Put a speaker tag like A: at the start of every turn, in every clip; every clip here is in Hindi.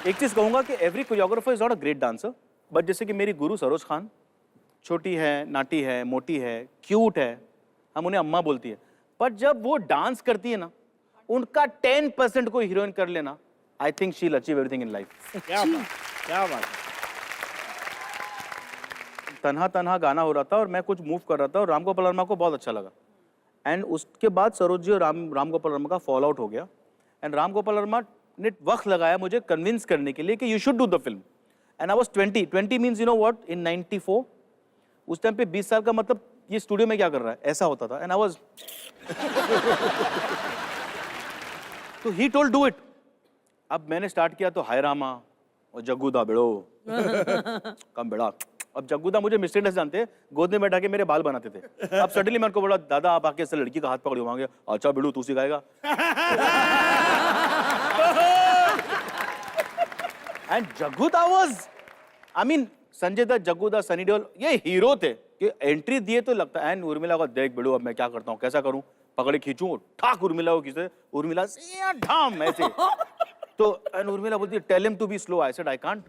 A: एक चीज कहूंगा कि every choreographer is not a great dancer, but जैसे कि मेरी गुरु सरोज खान, छोटी है, नाटी है, मोटी है, क्यूट है, हम उन्हें अम्मा बोलती है, पर जब वो डांस करती है ना, उनका 10% कोई हीरोइन कर लेना, I think she will achieve everything in life.
B: क्या बात, क्या बात।
A: तन्हा तन्हा गाना हो रहा था और मैं कुछ मूव कर रहा था और राम गोपाल वर्मा को बहुत अच्छा लगा, एंड उसके बाद सरोज जी और राम गोपाल वर्मा का फॉल आउट हो गया, एंड राम गोपाल वर्मा ने वक्त लगाया मुझे कन्विंस करने के लिए कि you should do the film, and I was 20 means you know what, in 94 उस टाइम पे 20 साल का मतलब ये स्टूडियो में क्या कर रहा है, ऐसा होता था, एंड आई वाज तो ही टोल्ड डू इट। अब मैंने स्टार्ट किया तो हाय रामा और जग्गूदा बेड़ो कम बेड़ा। अब जग्गूदा मुझे मिस्टेक जानते हैं, गोद में बैठा के मेरे बाल बनाते थे। अब सडनली मेरे को बोला दादा आप आके लड़की का हाथ पकड़ मांगे, अच्छा बेड़ू तू सिखाएगा। And Jaggu Da was, I mean Sanjay Dutt, Jaggu Da, Sunny Deol ये हीरो थे कि एंट्री दिए तो लगता है। एंड उर्मिला को देख बेड़ू अब मैं क्या करता हूँ, कैसा करूँ, पकड़े खींचूं, ठाक उर्मिला को खींचे, उर्मिला से ढाम ऐसे। तो एंड उर्मिला बोलती है tell him to be slow, I said I can't.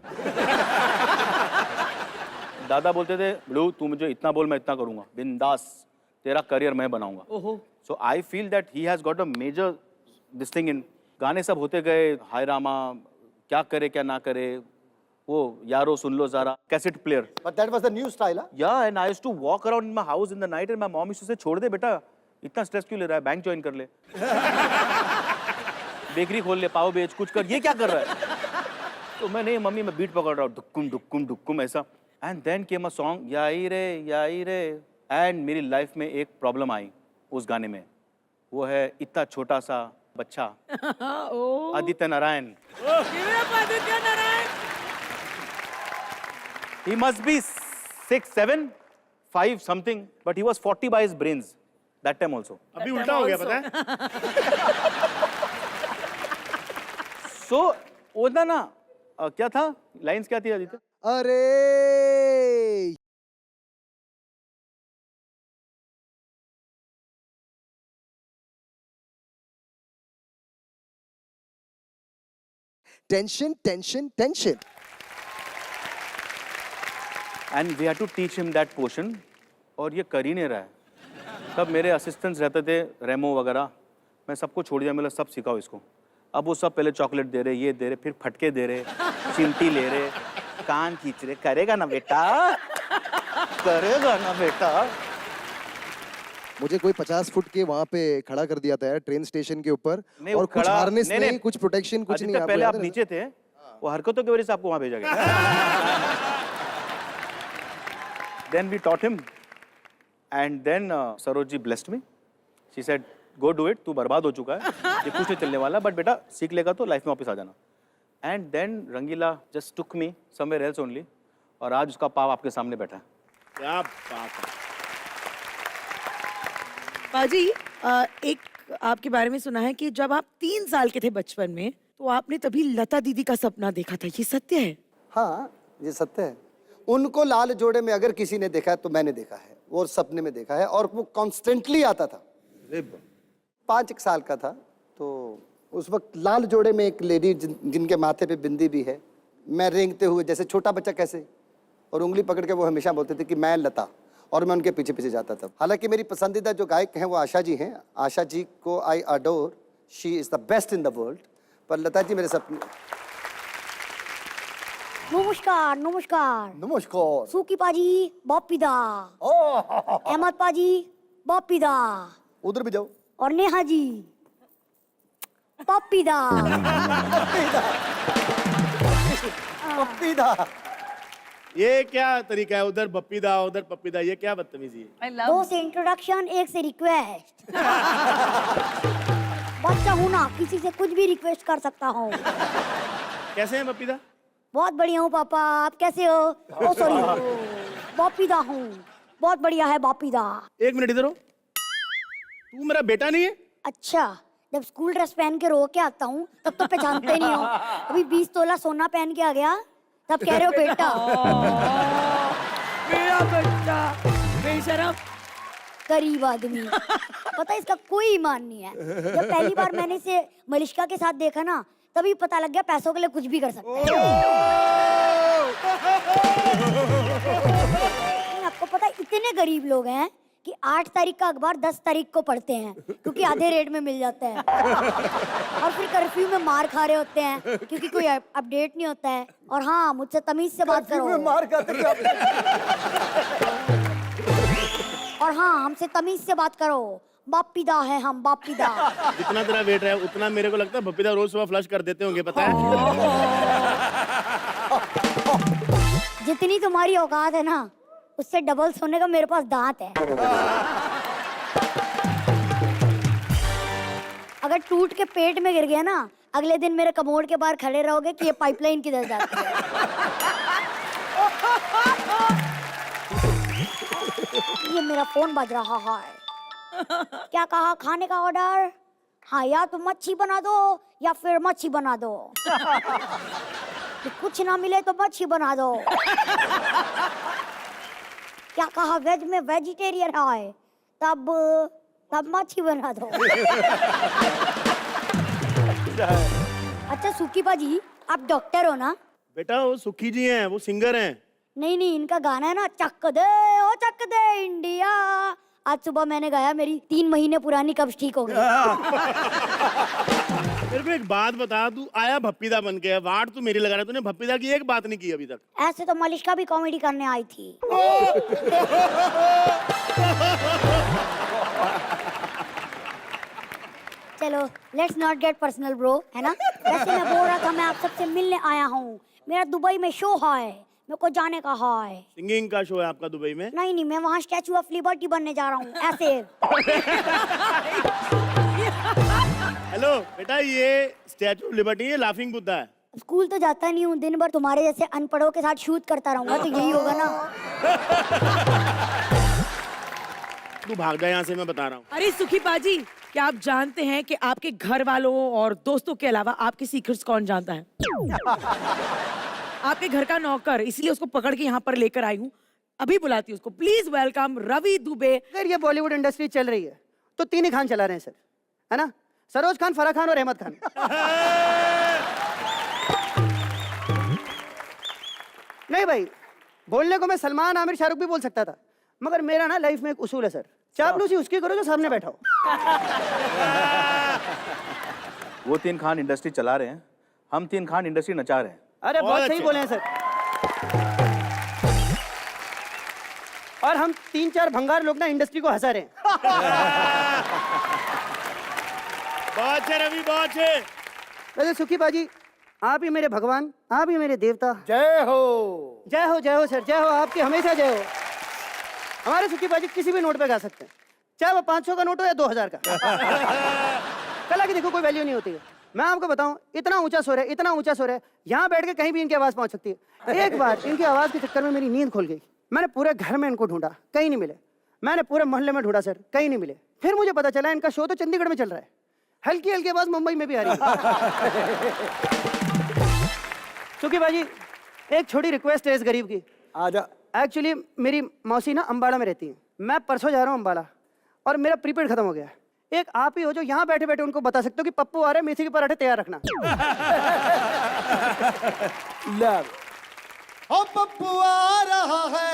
A: दादा बोलते थे बेड़ू तू मुझे इतना बोल मैं इतना करूंगा, बिंदास तेरा करियर मैं बनाऊंगा। So I feel that he has got a major this thing in. गाने सब होते गए, हाय रामा, क्या करे क्या ना करे, वो यारो सुन लो जरा, cassette player.
C: But that was the new style, huh?
A: Yeah, and I used to walk around in my house in the night and my mom used to say छोड़ दे बेटा, इतना स्ट्रेस क्यों ले रहा है, बैंक ज्वाइन कर ले, बेकरी खोल ले, पाव बेच, कुछ कर, ये क्या कर रहा है। तो मैं नहीं मम्मी मैं बीट पकड़ रहा हूँ, दुक्कुम दुक्कुम दुक्कुम ऐसा। And then came a song Yaai Re, and मेरी लाइफ में एक प्रॉब्लम आई उस गाने में, वो है इतना छोटा सा बच्चा Aditya Narayan. He must be 6, 7, 5 something, but he was 40 by his brains that time also.
B: अभी उल्टा हो गया पता है।
A: So वो ना क्या था, लाइंस क्या थी आदित्य?
C: अरे tension tension tension.
A: And we had to teach him that portion, और ये कर ही नहीं रहा है। तब मेरे असिस्टेंट्स रहते थे रेमो वगैरह, मैं सबको छोड़ दिया, मतलब सब सिखाओ इसको। अब वो सब पहले चॉकलेट दे रहे, ये दे रहे, फिर फटके दे रहे, चिमटी ले रहे, कान खींच रहे, करेगा ना बेटा, करेगा ना बेटा।
C: मुझे कोई 50 फुट के वहां पे खड़ा कर दिया था ट्रेन स्टेशन के ऊपर,
A: नहीं,
C: और
A: वो
C: कुछ
A: खड़ा-
C: हार्नेस
A: नहीं,
C: नहीं,
A: नहीं,
C: कुछ प्रोटेक्शन, कुछ नहीं।
A: पहले आप नीचे थे, वो हरकतों की वजह से आपको वहां भेजा गया। Then we taught him, and then Saroj ji blessed me. She said, "Go do it. तू बर्बाद हो चुका है, ये कुछ नहीं चलने वाला, बट बेटा सीख लेगा तो लाइफ में वापस आ जाना." And then Rangeela just took me somewhere else only, और आज उसका पाव आपके सामने बैठा है।
B: क्या बात है।
D: पाजी, एक आपके बारे में सुना है कि जब आप 3 साल के थे बचपन में, तो आपने तभी लता दीदी का सपना देखा था, ये सत्य है?
E: हाँ ये सत्य है। उनको लाल जोड़े में अगर किसी ने देखा है तो मैंने देखा है, वो सपने में देखा है, और वो कॉन्स्टेंटली आता था। 5 साल का था तो उस वक्त लाल जोड़े में एक लेडी जिनके माथे पे बिंदी भी है, मैं रेंगते हुए जैसे छोटा बच्चा कैसे, और उंगली पकड़ के वो हमेशा बोलते थे कि मैं लता, और मैं उनके पीछे पीछे जाता था। हालांकि मेरी पसंदीदा जो गायक हैं वो आशा जी हैं, आशा जी को I adore, she is the best in the world, पर लता जी मेरे सपने।
F: नमस्कार नमस्कार
E: नमस्कार।
F: सूकी पाजी बॉपीदा, अहमद पाजी बॉपीदा,
E: उधर भी जाओ।
F: और नेहा जी पॉपीदा।
E: पप्पीदा।
B: ये क्या तरीका है, उधर बप्पीदा उधर पप्पीदा, ये क्या बदतमीजी है।
F: 2 से इंट्रोडक्शन, 1 से रिक्वेस्ट। बच्चा हूँ ना, किसी से कुछ भी रिक्वेस्ट कर सकता हूँ।
B: कैसे हैं बप्पीदा?
F: बहुत बढ़िया हूँ पापा, आप कैसे हो? ओ सॉरी, बॉपीदा हूँ, बहुत बढ़िया है बॉपीदा।
B: 1 मिनट इधर हो, तू मेरा बेटा नहीं है?
F: अच्छा, जब स्कूल ड्रेस पहन के रो के आता हूँ तब तो पहचानते नहीं हो। अभी 20 तोला सोना पहन के आ गया तब कह रहे हो बेटा।
D: मेरा बच्चा बेशरम।
F: गरीब आदमी, पता है इसका कोई ईमान नहीं है। जब पहली बार मैंने इसे मलिश्का के साथ देखा ना, तभी पता लग गया पैसों के लिए कुछ भी कर सकते हैं। लेकिन आपको पता है इतने गरीब लोग हैं कि 8 तारीख का अखबार 10 तारीख को पढ़ते हैं क्योंकि आधे रेट में मिल जाता है। और फिर कर्फ्यू में मार खा रहे होते हैं क्योंकि कोई अपडेट नहीं होता है। और हाँ, मुझसे तमीज से बात करो।
E: मार खाते थे आप।
F: और हाँ, हमसे तमीज से बात करो। बापीदा है हम, बापीदा।
B: जितना तेरा वेट है उतना मेरे को लगता है बप्पीदा रोज सुबह फ्लश कर देते होंगे, पता है?
F: जितनी तुम्हारी औकात है ना, उससे डबल सोने का मेरे पास दांत है। अगर टूट के पेट में गिर गया ना, अगले दिन मेरे कमोड के बाहर खड़े रहोगे कि ये पाइपलाइन किधर जाती है। ये मेरा फोन बज रहा है। क्या कहा, खाने का ऑर्डर? हाँ, या तो मच्छी बना दो या फिर मच्छी बना दो। तो कुछ ना मिले तो मच्छी बना दो। क्या कहा, वेज में वेजिटेरियन है, तब मच्छी बना दो। अच्छा सुखी बाजी, आप डॉक्टर हो ना?
B: बेटा वो सुखी जी हैं, वो सिंगर हैं।
F: नहीं, इनका गाना है ना, चक दे ओ चक दे इंडिया। आज सुबह मैंने गाया, मेरी 3 महीने पुरानी कब्ज ठीक हो गई।
B: मेरे को एक बात बता, तू आया भप्पीदा बन के, वाट तू मेरी लगा रहा है, तूने भप्पीदा की एक बात नहीं की अभी तक।
F: ऐसे तो मलिश्का भी कॉमेडी करने आई थी। चलो let's not get personal bro, है ना? वैसे मैं बोल रहा था, मैं आप सबसे मिलने आया हूँ। मेरा दुबई में शो है, मेरे को जाने का है।
B: सिंगिंग का शो है आपका दुबई में?
F: नहीं, मैं वहाँ स्टैचू ऑफ लिबर्टी बनने जा रहा हूँ, ऐसे।
B: हेलो बेटा, ये स्टैचू ऑफ लिबर्टी है, लाफिंग बुद्धा है।
F: स्कूल तो जाता नहीं हूँ, दिन भर तुम्हारे जैसे अनपढ़ों के साथ शूट करता रहूंगा, तो यही होगा ना।
B: तू भाग जा यहाँ से, मैं बता रहा हूँ।
D: अरे सुखी बाजी, क्या आप जानते हैं कि आपके घर वालों और दोस्तों के अलावा आपके सीक्रेट्स कौन जानता है? आपके घर का नौकर, इसलिए उसको पकड़ के यहाँ पर लेकर आई हूँ। अभी बुलाती हूँ उसको। Please welcome Ravi Dubey.
G: अगर ये बॉलीवुड इंडस्ट्री चल रही है तो 3 ही खान चला रहे हैं सर, है ना? सरोज खान, फराह खान और अहमद खान। नहीं भाई, बोलने को मैं सलमान, आमिर, शाहरुख भी बोल सकता था, मगर मेरा ना लाइफ में एक उसूल है सर, चापलूसी उसकी करो जो सामने बैठा हो।
A: वो 3 खान इंडस्ट्री चला रहे हैं, हम 3 खान इंडस्ट्री नचा रहे हैं।
G: अरे बहुत सही बोले हैं सर। और हम 3-4 भंगार लोग ना इंडस्ट्री को हंसा रहे हैं।
B: बहुत है रवि, बहुत है।
G: वैसे सुखी बाजी, आप ही मेरे भगवान, आप ही मेरे देवता।
E: जय हो।
G: जय हो, जय हो सर, जय हो, आपकी हमेशा जय हो। हमारे सुखी बाजी किसी भी नोट पे गा सकते हैं, चाहे वो 500 का नोट हो या 2000 का। कला की देखो कोई वैल्यू नहीं होती है। मैं आपको बताऊं, इतना ऊंचा सुर है, इतना ऊंचा सुर है, यहाँ बैठ के कहीं भी इनकी आवाज पहुंच सकती है। एक बार इनकी आवाज के चक्कर में मेरी नींद खुल गई। मैंने पूरे घर में इनको ढूंढा, कहीं नहीं मिले। मैंने पूरे मोहल्ले में ढूंढा सर, कहीं नहीं मिले। फिर मुझे पता चला इनका शो तो चंडीगढ़ में चल रहा है, हल्की हल्की आवाज मुंबई में भी आ रही है। सुखी बाजी, एक छोटी रिक्वेस्ट है इस गरीब की।
E: आजा।
G: एक्चुअली मेरी मौसी ना अम्बाड़ा में रहती है, मैं परसों जा रहा हूँ अम्बाड़ा, और मेरा प्रीपेड खत्म हो गया है। एक आप ही हो जो यहाँ बैठे बैठे उनको बता सकते हो कि पप्पू आ रहे, मेथी के पराठे तैयार रखना।
E: ओ पप्पू आ रहा है,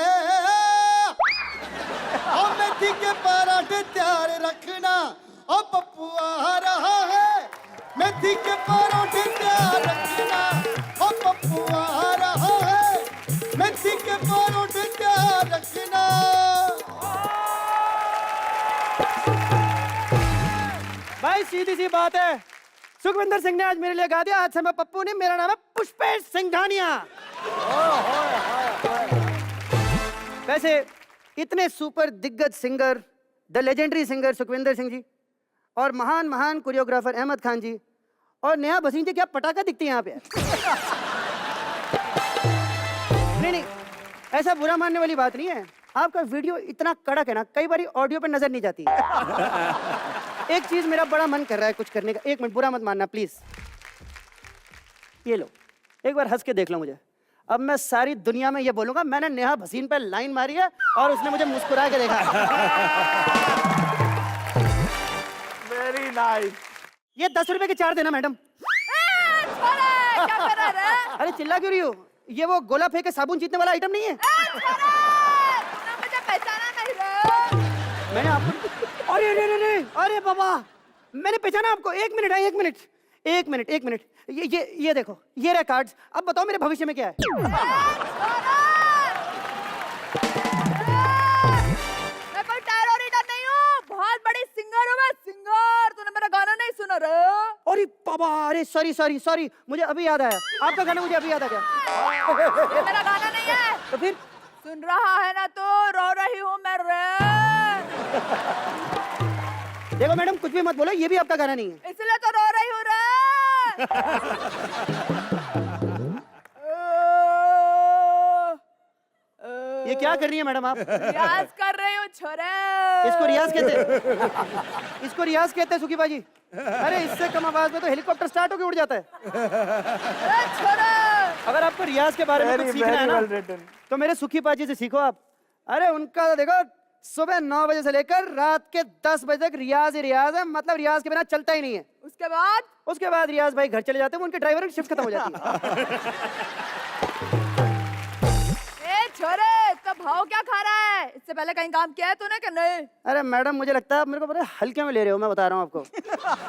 E: ओ मेथी के पराठे तैयार रखना। ओ पप्पू आ रहा है, मेथी के पराठे तैयार रखना। ओ पप्पू आ रहा है, मेथी के पराठे तैयार रखना।
G: भाई सीधी सी बात है, सुखविंदर सिंह ने आज मेरे लिए गा दिया, आज से मैं पप्पू नहीं, मेरा नाम है पुष्पेश सिंघानिया। वैसे इतने सुपर दिग्गज singer, the legendary singer Sukhwinder Singh ji, और महान महान कोरियोग्राफर अहमद खान जी, और नेहा भसीन जी, क्या पटाखा दिखती है यहाँ पे। नहीं, ऐसा बुरा मानने वाली बात नहीं है। आपका वीडियो इतना कड़क है ना, कई बार ऑडियो पे नजर नहीं जाती। एक चीज मेरा बड़ा मन कर रहा है कुछ करने का, 1 मिनट, बुरा मत मानना प्लीज। ये लो, एक बार हंस के देख लो मुझे। अब मैं सारी दुनिया में ये बोलूंगा, मैंने नेहा भसीन पे लाइन मारी है और उसने मुझे मुस्कुरा के देखा।
B: Very nice.
G: ये 10 रुपए के 4 देना मैडम।
H: छोड़े, क्या कर रहा है?
G: अरे चिल्ला क्यों रही हो? ये वो गोला फेंक के साबुन जीतने वाला आइटम नहीं है?
H: तूने मुझे पहचाना नहीं रे?
G: मैंने आपको अरे अरे अरे अरे बाबा, मैंने पहचाना आपको। एक मिनट है, एक मिनट। ये देखो, ये रहे कार्ड्स। अब बताओ मेरे भविष्य में क्या है?
H: मैं कोई टेरर रीडर नहीं हूँ, बहुत बड़ी सिंगर हूँ मैं, सिंगर। तूने मेरा गाना नहीं सुना रे?
G: अरे बाबा, अरे सॉरी, मुझे अभी याद आया। आपका गाना मुझे अभी याद आ गया।
H: ये मेरा गाना नहीं है।
G: तो फिर
H: सुन रहा है ना तो रो रही हूँ मैं रे।
G: देखो मैडम, कुछ भी मत बोलो, ये भी आपका गाना नहीं है।
H: इसलिए तो रो रही हूँ रे।
G: ये क्या कर रही है मैडम आप?
H: रियाज कर रही हूँ छोरे।
G: इसको रियाज कहते हैं। इसको रियाज कहते हैं सुखी बाजी। अरे इससे कम आवाज में तो हेलीकॉप्टर स्टार्ट होके उड़ जाता है।
H: अरे छोरे।
G: अगर आपको रियाज के बारे में कुछ सीखना है ना, तो मेरे सुखी पाजी से सीखो आप। अरे उनका तो देखो, सुबह 9 बजे से लेकर रात के 10 बजे तक रियाज ही रियाज है। मतलब रियाज के बिना चलता ही नहीं है। उसके बाद रियाज भाई घर चले जाते हैं, उनके ड्राइवर की शिफ्ट खत्म हो जाती है।
H: ए छोरे, इसका भाव क्या खा रहा है? इससे पहले कहीं काम किया है तूने कि नहीं?
G: अरे मैडम, मुझे लगता है आप मेरे को बड़े हल्के में ले रहे हो। मैं बता रहा हूँ आपको,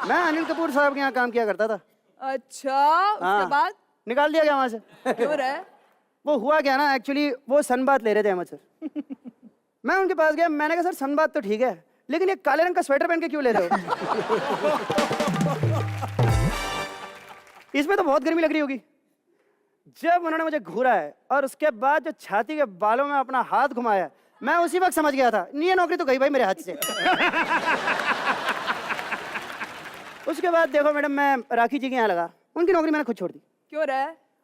G: मैं अनिल कपूर साहब के यहाँ काम किया करता था।
H: अच्छा, उसके
G: हाँ।
H: बाद
G: निकाल दिया गया वहां से।
H: क्यों रे?
G: वो हुआ क्या ना, एक्चुअली वो सनबाथ ले रहे थे अहमद सर। मैं उनके पास गया, मैंने कहा सर सनबाथ तो ठीक है, लेकिन ये काले रंग का स्वेटर पहन के क्यों ले रहे हो? इसमें तो बहुत गर्मी लग रही होगी। जब उन्होंने मुझे घूरा है और उसके बाद जो छाती के बालों में अपना हाथ घुमाया, मैं उसी वक्त समझ गया था ये नौकरी तो गई भाई मेरे हाथ से। उसके बाद देखो मैडम, मैं राखी जी के यहाँ लगा, उनकी नौकरी मैंने खुद छोड़ दी।
H: क्यों रे?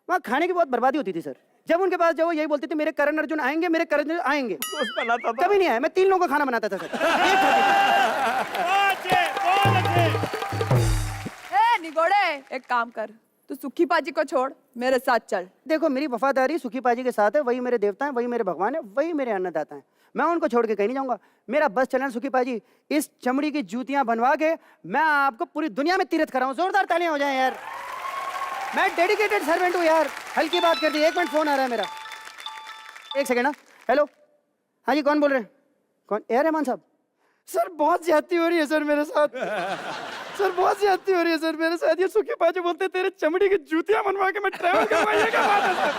G: वहाँ खाने की बहुत बर्बादी होती थी सर। जब उनके पास जाओ, यही बोलती थी मेरे करण अर्जुन आएंगे, मेरे करण अर्जुन आएंगे। कभी नहीं आए। मैं 3 लोगों का खाना बनाता था सर।
H: ए निगोड़े, एक काम कर, तू सुखी पाजी को छोड़, मेरे साथ चल।
G: देखो मेरी वफादारी सुखी पाजी के साथ है। वही मेरे देवता हैं, वही मेरे भगवान है, वही मेरे अन्नदाता हैं। मैं उनको छोड़ के कहीं नहीं जाऊंगा। मेरा बस चलना सुखी पाजी। इस चमड़ी की जूतियां बनवा के मैं आपको पूरी दुनिया में तीर्थ कराऊं। जोरदार तालियां हो जाएं यार। मैं डेडिकेटेड सर्वेंट हूँ यार। हल्की बात कर दी। 1 मिनट, फोन आ रहा है मेरा। 1 सेकेंड। हेलो, हाँ जी, कौन बोल रहे हैं? कौन? ए रहमान साहब। सर बहुत ज्यादती हो रही है सर मेरे साथ। सर बहुत ज्यादती हो रही है सर मेरे साथ। ये सुखी पाजी बोलते तेरे चमड़ी की जूतियां बनवा के मैं ट्रैवल करवाइए क्या बात है सर?